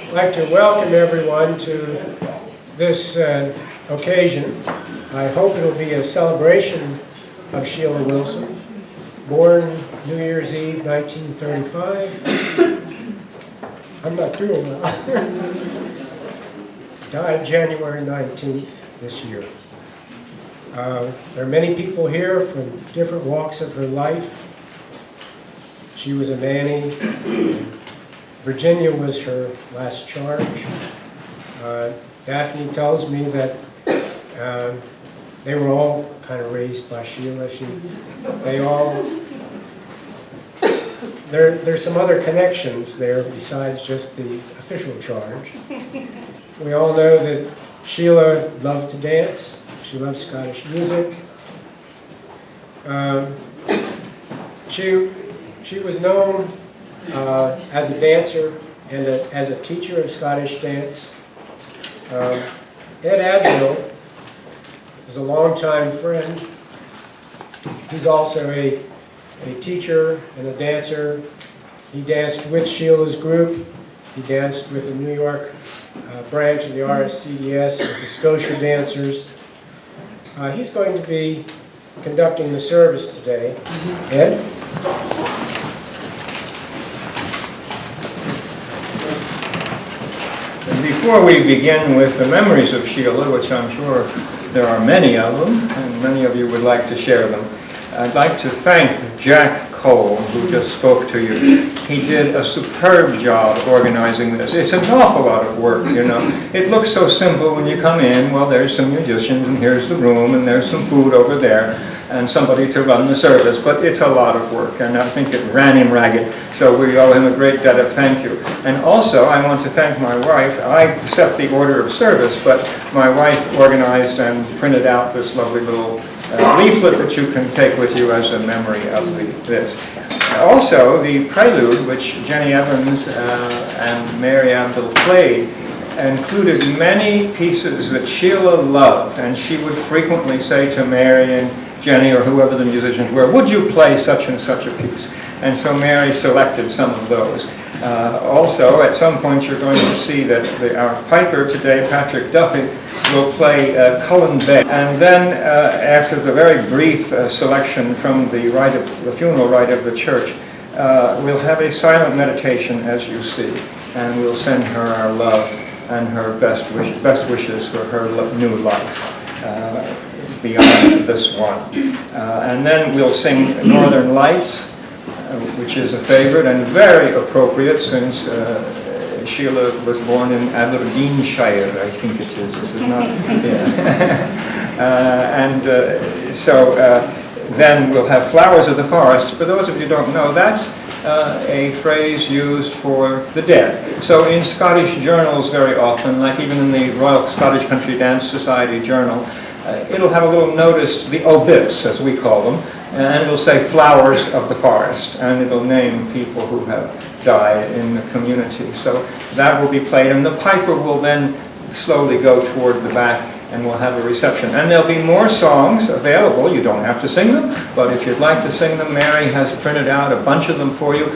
I'd like to welcome everyone to this occasion. I hope it'll be a celebration of Sheila Wilson, born New Year's Eve, 1935. I'm not doing well. Died January 19th this year. There are many people here from different walks of her life. She was a nanny. Virginia was her last charge. Daphne tells me that they were all kind of raised by Sheila. There's some other connections there besides just the official charge. We all know that Sheila loved to dance. She loved Scottish music. She was known as a dancer and as a teacher of Scottish dance. Ed Adville is a longtime friend. He's also a teacher and a dancer. He danced with Sheila's group. He danced with the New York branch of the RSCDS with the Scotia dancers. He's going to be conducting the service today. Ed? Before we begin with the memories of Sheila, which I'm sure there are many of them, and many of you would like to share them, I'd like to thank Jack Cole, who just spoke to you. He did a superb job organizing this. It's an awful lot of work, you know. It looks so simple when you come in. Well, there's some musicians, and here's the room, and there's some food over there, and somebody to run the service, but it's a lot of work, and I think it ran him ragged, so we owe him a great debt of thank you. And also, I want to thank my wife. I set the order of service, but my wife organized and printed out this lovely little leaflet that you can take with you as a memory of this. Also, the prelude, which Jenny Evans and Mary Abdul played, included many pieces that Sheila loved, and she would frequently say to Mary and Jenny or whoever the musicians were, would you play such and such a piece? And so Mary selected some of those. Also, at some point you're going to see that our piper today, Patrick Duffy, will play Cullen Bay. And then after the very brief selection from the funeral rite of the church, we'll have a silent meditation, as you see, and we'll send her our love and her best wishes for her new life beyond this one. And then we'll sing Northern Lights, which is a favorite and very appropriate since Sheila was born in Aberdeenshire, I think it is. This is not, yeah. So then we'll have Flowers of the Forest. For those of you who don't know, that's a phrase used for the dead. So in Scottish journals very often, like even in the Royal Scottish Country Dance Society journal, it'll have a little notice, the obits as we call them, and it'll say Flowers of the Forest, and it'll name people who have died in the community. So that will be played, and the piper will then slowly go toward the back and we'll have a reception. And there'll be more songs available. You don't have to sing them, but if you'd like to sing them, Mary has printed out a bunch of them for you.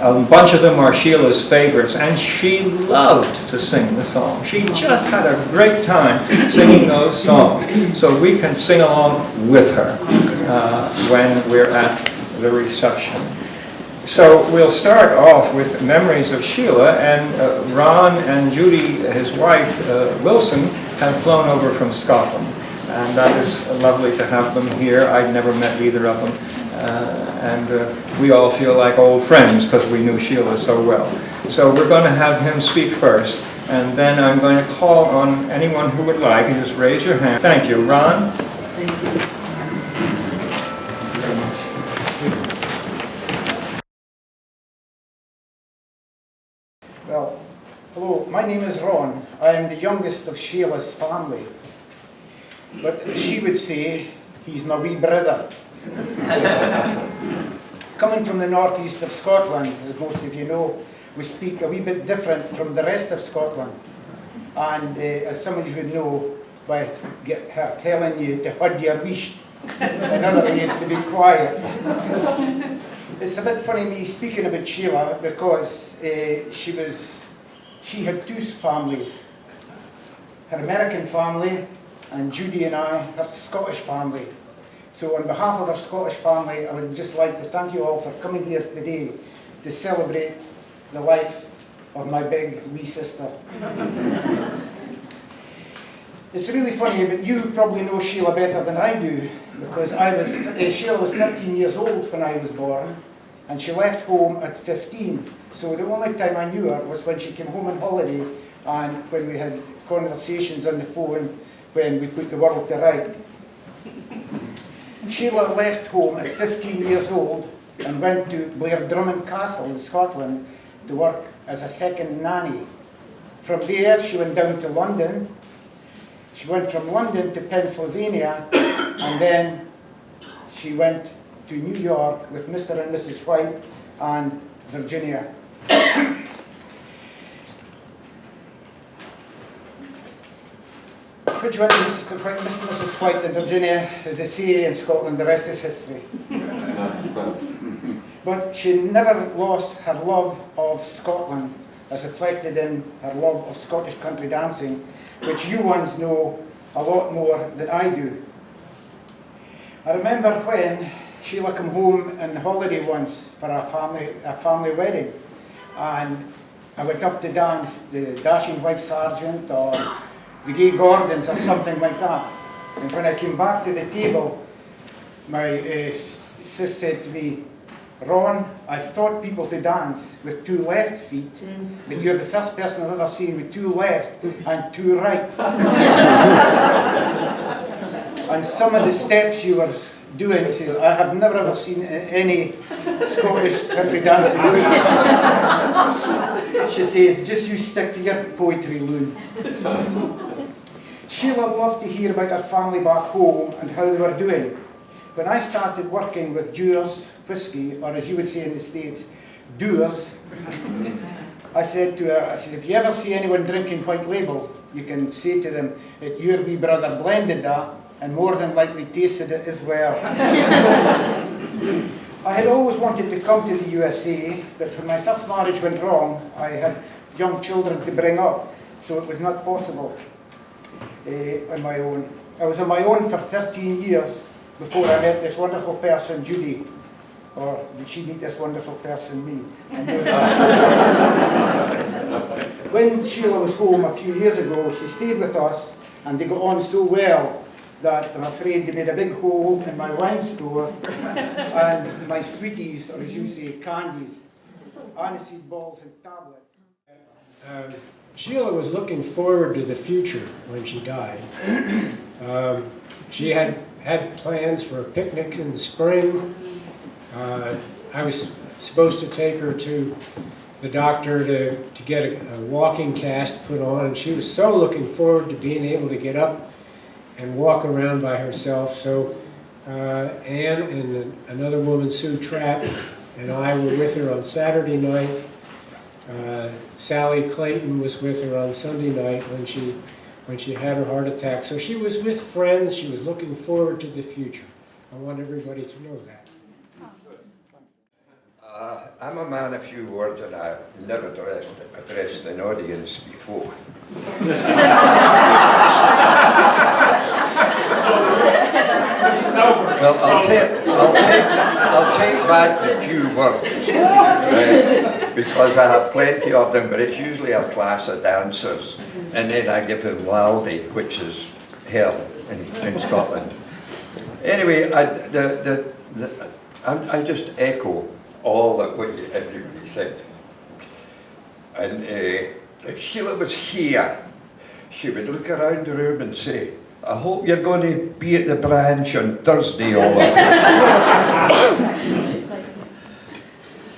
A bunch of them are Sheila's favorites, and she loved to sing the song. She just had a great time singing those songs. So we can sing along with her when we're at the reception. So we'll start off with Memories of Sheila, and Ron and Judy, his wife, Wilson, have flown over from Scotland. And that is lovely to have them here. I'd never met either of them. And we all feel like old friends because we knew Sheila so well. So we're going to have him speak first, and then I'm going to call on anyone who would like, and just raise your hand. Thank you. Ron? Thank you. Well, hello, my name is Ron. I am the youngest of Sheila's family. But as she would say, he's my wee brother. Coming from the northeast of Scotland, as most of you know, we speak a wee bit different from the rest of Scotland. And as some of you would know, by her telling you to hud your wisht, in other ways to be quiet. It's a bit funny me speaking about Sheila because she had two families, her American family and Judy and I, her Scottish family. So on behalf of our Scottish family, I would just like to thank you all for coming here today to celebrate the life of my big wee sister. It's really funny, but you probably know Sheila better than I do, because Sheila was 13 years old when I was born, and she left home at 15. So the only time I knew her was when she came home on holiday, and when we had conversations on the phone when we put the world to right. Sheila left home at 15 years old and went to Blair Castle in Scotland to work as a second nanny. From there, she went down to London. She went from London to Pennsylvania, and then she went to New York with Mr. and Mrs. White and Virginia. Which went to Mr. and Mrs. White and Virginia, as they say in Scotland, the rest is history. But she never lost her love of Scotland, as reflected in her love of Scottish country dancing, which you ones know a lot more than I do. I remember when Sheila came home on holiday once for a family wedding, and I went up to dance the Dashing White Sergeant or the Gay Gordons or something like that. And when I came back to the table, my sis said to me, "Ron, I've taught people to dance with two left feet, but you're the first person I've ever seen with two left and two right." And some of the steps you were doing, he says, I have never ever seen any Scottish country dancing. She says, just you stick to your poetry, Loon. Sheila loved to hear about her family back home and how they were doing. When I started working with Dewar's whiskey, or as you would say in the States, Dewar's, I said to her, if you ever see anyone drinking White Label, you can say to them that your wee brother blended that and more than likely tasted it as well. I had always wanted to come to the USA, but when my first marriage went wrong, I had young children to bring up, so it was not possible on my own. I was on my own for 13 years before I met this wonderful person, Judy. Or did she meet this wonderful person, me? When Sheila was home a few years ago, she stayed with us, and they got on so well that I'm afraid they made a big hole in my wine store and my sweeties, or as you say, candies, aniseed balls and tablets. Sheila was looking forward to the future when she died. She had plans for a picnic in the spring. I was supposed to take her to the doctor to get a walking cast put on, and she was so looking forward to being able to get up and walk around by herself. So Anne and another woman, Sue Trapp, and I were with her on Saturday night. Sally Clayton was with her on Sunday night when she had her heart attack. So she was with friends. She was looking forward to the future. I want everybody to know that. I'm a man of few words, and I've never addressed an audience before. Well, I'll take back the few words, because I have plenty of them, but it's usually a class of dancers, and then I give them Laldi, which is hell in Scotland. Anyway, I just echo all that what everybody said. And if Sheila was here, she would look around the room and say, I hope you're going to be at the branch on Thursday, Ola.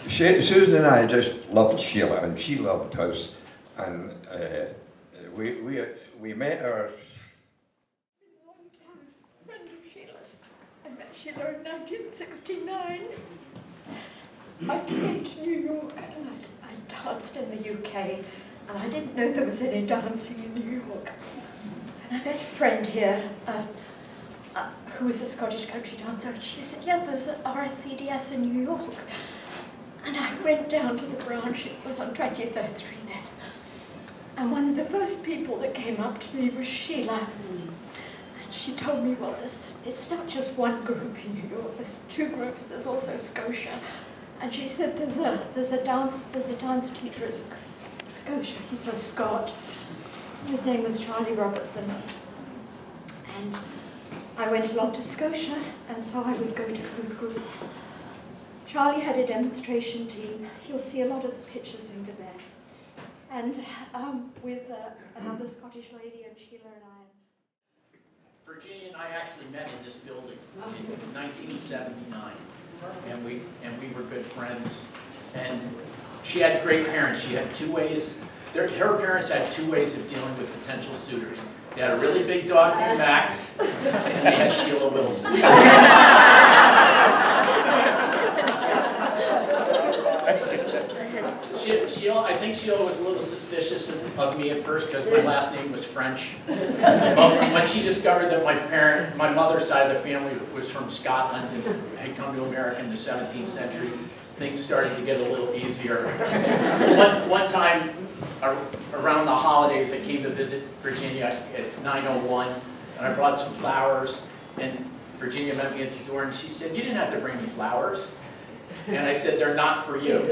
Susan and I just loved Sheila, and she loved us. And we met her. Friend of Sheila's. I met Sheila in 1969. I came to New York and I danced in the UK, and I didn't know there was any dancing in New York. And I met a friend here who was a Scottish country dancer, and she said, yeah, there's an RSCDS in New York. And I went down to the branch. It was on 23rd Street then. And one of the first people that came up to me was Sheila. And she told me, well, it's not just one group in New York, there's two groups, there's also Scotia. And she said there's a dance teacher at Scotia. He's a Scot. His name was Charlie Robertson. And I went along to Scotia, and so I would go to both groups. Charlie had a demonstration team. You'll see a lot of the pictures over there. And with another Scottish lady, and Sheila and I. Virginia and I actually met in this building in 1979. And we were good friends, and she had great parents. She had two ways. Her parents had two ways of dealing with potential suitors. They had a really big dog named Max, and they had Sheila Wilson. I think Sheila was a little suspicious of me at first because my last name was French. But when she discovered that my mother's side of the family was from Scotland and had come to America in the 17th century, things started to get a little easier. One time around the holidays, I came to visit Virginia at 901, and I brought some flowers, and Virginia met me at the door, and she said, "You didn't have to bring me flowers." And I said, "They're not for you."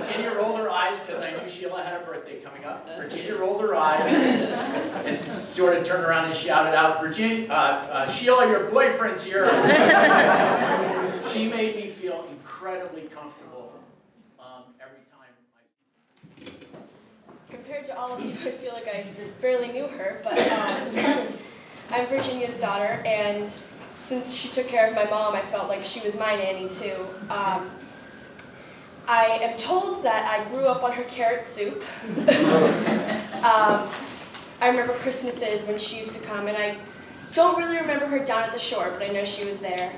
Virginia rolled her eyes because I knew Sheila had a birthday coming up. Virginia rolled her eyes and sort of turned around and shouted out, "Sheila, your boyfriend's here." She made me feel incredibly comfortable every time. Compared to all of you, I feel like I barely knew her, but I'm Virginia's daughter, and since she took care of my mom, I felt like she was my nanny too. I am told that I grew up on her carrot soup. I remember Christmases when she used to come, and I don't really remember her down at the shore, but I know she was there.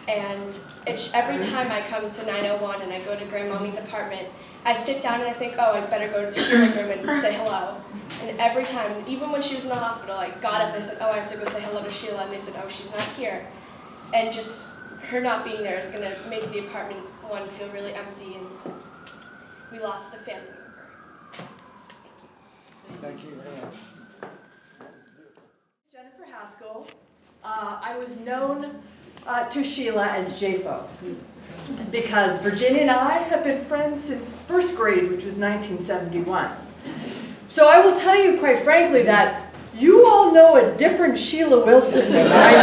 And every time I come to 901 and I go to Grandmommy's apartment, I sit down and I think, oh, I better go to Sheila's room and say hello. And every time, even when she was in the hospital, I got up and I said, oh, I have to go say hello to Sheila. And they said, oh, she's not here. And just her not being there is going to make the apartment one feel really empty, and we lost a family member. Thank you very much. Jennifer Haskell. I was known to Sheila as JFO because Virginia and I have been friends since first grade, which was 1971. So I will tell you quite frankly that you all know a different Sheila Wilson than I do.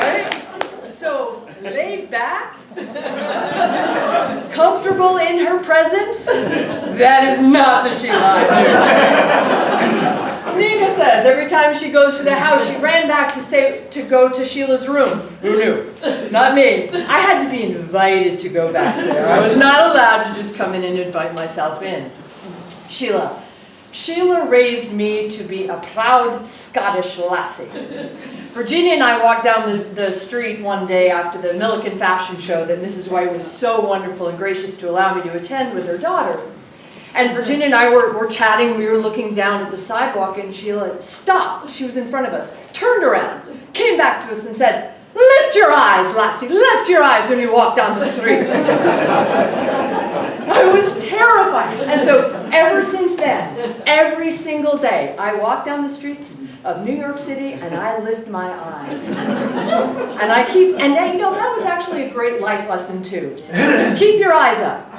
Right? So laid back, comfortable in her presence, that is not the Sheila I knew. Nina says every time she goes to the house, she ran back to go to Sheila's room. Who knew? Not me. I had to be invited to go back there. I was not allowed to just come in and invite myself in. Sheila. Sheila raised me to be a proud Scottish lassie. Virginia and I walked down the street one day after the Milliken fashion show that Mrs. White was so wonderful and gracious to allow me to attend with her daughter. And Virginia and I were chatting, we were looking down at the sidewalk, and Sheila stopped. She was in front of us, turned around, came back to us and said, "Lift your eyes, lassie, lift your eyes," when you walk down the street. I was terrified. And so ever since then, every single day, I walk down the streets of New York City and I lift my eyes. And that was actually a great life lesson too. Keep your eyes up.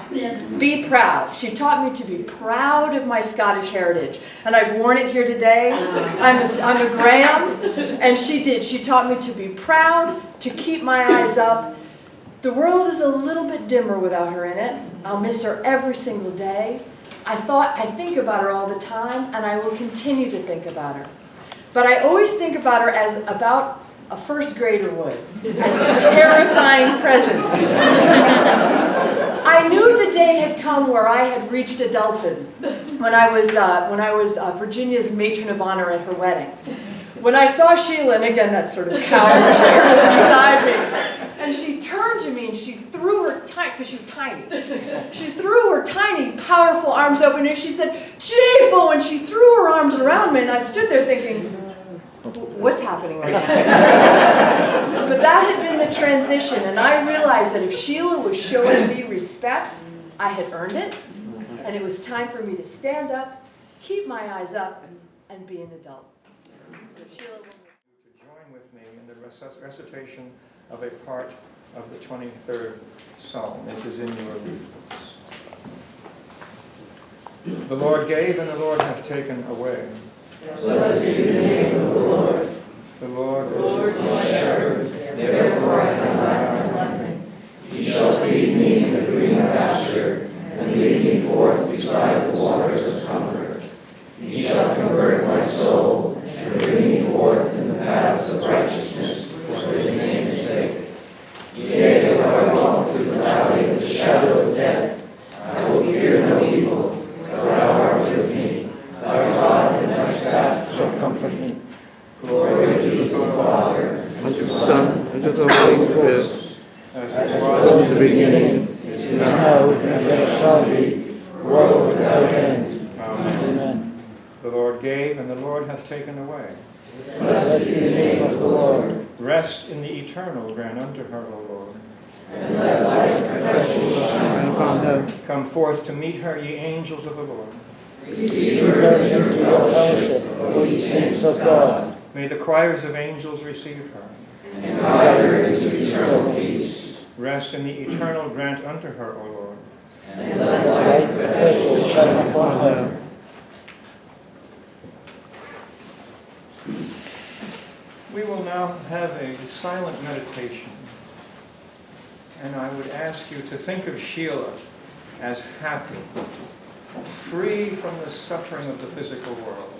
Be proud. She taught me to be proud of my Scottish heritage. And I've worn it here today. I'm a Graham. And she did. She taught me to be proud, to keep my eyes up. The world is a little bit dimmer without her in it. I'll miss her every single day. I think about her all the time, and I will continue to think about her. But I always think about her as about a first grader would, as a terrifying presence. I knew the day had come where I had reached adulthood when I was Virginia's matron of honor at her wedding. When I saw Sheila, and again that sort of cow was beside me, and she turned to me and she threw her because she was tiny. She threw her tiny, powerful arms open and she said, "Jafo," and she threw her arms around me, and I stood there thinking, what's happening right now? But that had been the transition, and I realized that if Sheila was showing me respect, I had earned it, and it was time for me to stand up, keep my eyes up, and be an adult. So Sheila will... To join with me in the recitation of a part of the 23rd Psalm, which is in your readings. The Lord gave, and the Lord hath taken away. Blessed be the name of the Lord. The Lord is my shepherd, therefore I can lack nothing. He shall feed me in the green pasture, and lead me forth beside the waters of comfort. He shall convert my soul, and bring me forth in the paths of righteousness for his name's sake. Yea, though I walk through the valley of the shadow of death, I will fear no evil, for thou art with me. Thy rod and thy staff shall comfort me. Glory be to the Father, and to the Son, and to the Holy Ghost, as it was in the beginning, is now, and ever shall be, world without end. Amen. The Lord gave, and the Lord hath taken away. Blessed be the name of the Lord. Rest in the eternal grant unto her, O Lord. And let light perpetual shine upon her. Come forth to meet her, ye angels of the Lord. Receive her into your fellowship, O ye saints of God. May the choirs of angels receive her. And guide her into eternal peace. Rest in the eternal grant unto her, O Lord. And let light perpetual shine upon her. We will now have a silent meditation. And I would ask you to think of Sheila as happy, free from the suffering of the physical world.